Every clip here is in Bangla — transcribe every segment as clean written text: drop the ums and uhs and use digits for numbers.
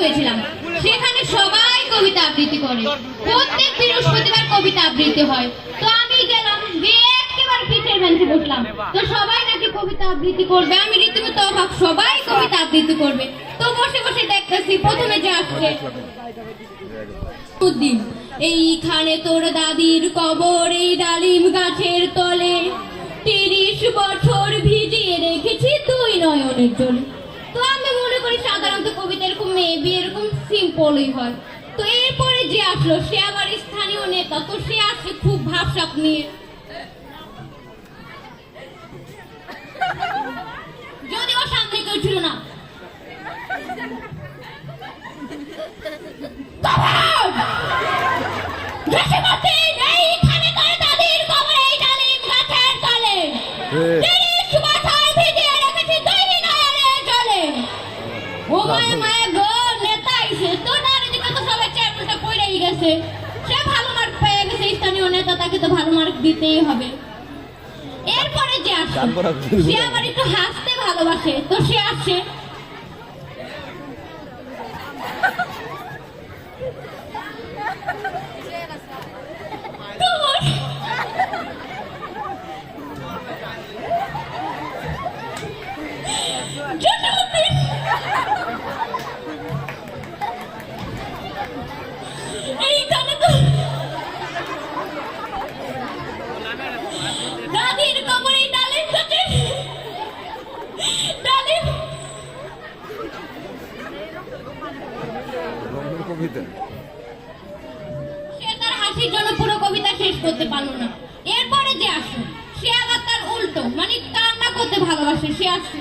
হয়েছিলাম। সেখানে সবাই কবিতা আবৃত্তি করে, প্রত্যেক বৃহস্পতিবার কবিতা আবৃত্তি হয়। তো আমি গেলাম, গিয়ে একেবারে পিঠের বেঞ্চে বসলাম। তো সবাই নাকি কবিতা আবৃত্তি করবে, আমি রীতিমতো অবাক, সবাই কবিতা আবৃত্তি করবে। তো বসে বসে দেখতেছি প্রথমে যে আসছে দিন, এইখানে তোর দাদির কবর, এই ডালিম গাছের তলে 30 বছর ভিজিয়ে রেখেছি তুই নয়নের জলে। তো আমি মনে করি সাধারণত কবিতা এরকম মেবি এরকম সিম্পলই হয়। তো এরপরে যে আসলো সে আবার স্থানীয় নেতা, তো সে আসছে খুব ভাবসাব নিয়ে। যদিও সামনে কেউ ছিল না। এইখানে তোর দাদির কবর, এই ডালিম গাছের তলে 30 বছর ভিজিয়ে রেখেছি তুই নয়নের জলে। ও মায়া মায়া গো, নেতা আইছে তো, নারীদিকে তো সবাই চেয়ারম্যানটা পড়েই গেছে। সে ভালো মার্ক পেয়ে গেছে, স্থানীয় নেতা, তাকে তো ভালো মার্ক দিতেই হবে। এরপরে যে আসে সে আবার একটু হাসতে ভালোবাসে, তো সে আসে দাদির কবরে ডালিম গাছের ডালিম। সে তার হাসির জন্য পুরো কবিতা শেষ করতে পারলো না। এরপরে যে আসে সে আবার তার উল্টো, মানে কান্না করতে ভালোবাসে। সে আসে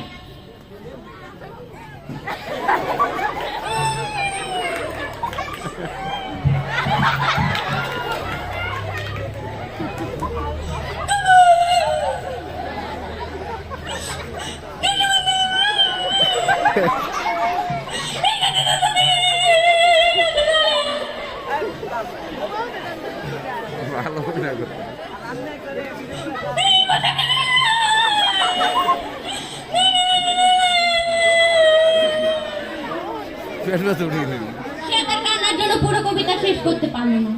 সে তার কান্নার জন্য পুরো কবিতা শেষ করতে পারলো না।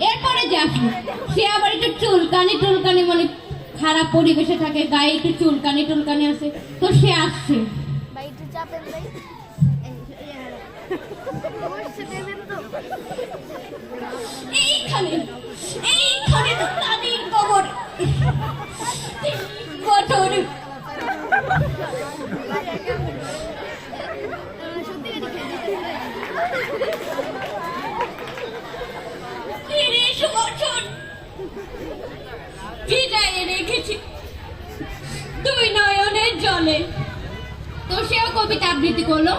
এরপরে যে আসলো সে আবার একটু চুলকানি, মানে খারাপ পরিবেশে থাকে, গায়ে একটু চুলকানি আছে। তো সে আসছে এইখানে দাদির কবর, বছর ভিজাইয়ে রেখেছি তুই নয়নের জলে। তো সেও কবিতা আবৃত্তি করলো।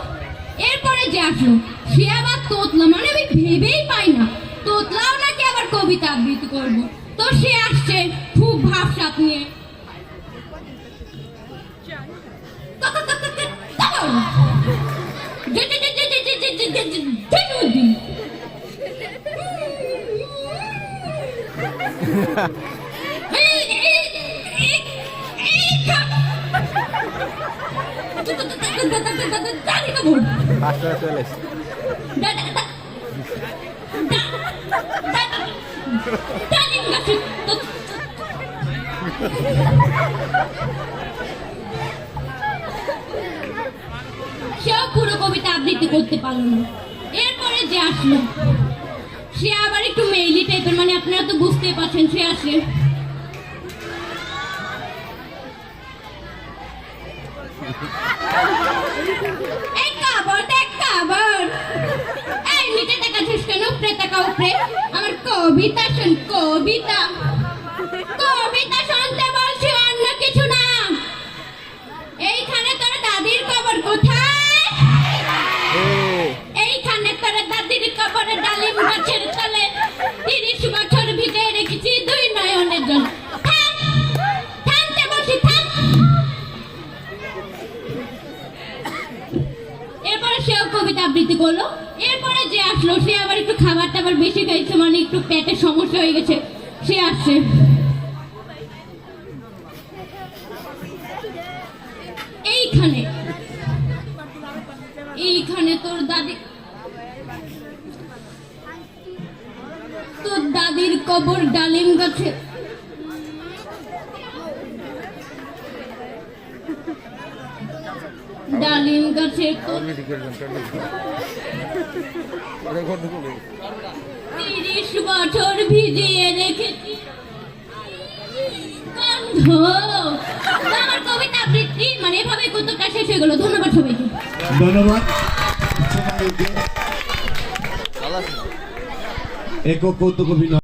এরপরে যে আসলো সে আবার তোতলা, মানে আমি ভেবেই পাই না তোতলাও নাকি আবার কবিতা আবৃত্তি করবো। তো সে আসছে খুব ভাবসাব নিয়ে। সেও পুরো কবিতা আবৃত্তি করতে পারলো না। এরপরে যে আসলো সে আবার একটু মেইলি টাইপের, মানে আপনারা তো বুঝতেই পারছেন। সে আসে এই নিচে তাকাচ্ছিস কেন, উপরে তাকা, উপরে। আমার কবিতা শোন, কবিতা শুনতে বলছি, অন্য কিছু না। এইখানে তোর দাদির কবর কোথায়? এইখানে তোর দাদির কবরে ডালিম গাছের তলে 30 বছর ভিজে রেখেছি দুই নয়নের জল। থামতে বলছি, থাম। এরপরে সেও কবিতা আবৃত্তি করলো। এরপরে যে আসলো সে আবার একটু খাবার টাবার বেশি খাইছে, মানে একটু পেটের সমস্যা হয়ে গেছে। সে আসছে এইখানে এখানে তোর দাদির কবর ডালিম গাছে। ডালিম গাছে 30 বছর ভিজিয়ে রেখেছি গন্ধ। আমার কবিতা আবৃত্তি মানে এভাবে কতটা শেষ হয়ে গেল। ধন্যবাদ সবাইকে। ধন্যবাদ। একক কৌতুক অভিনয়।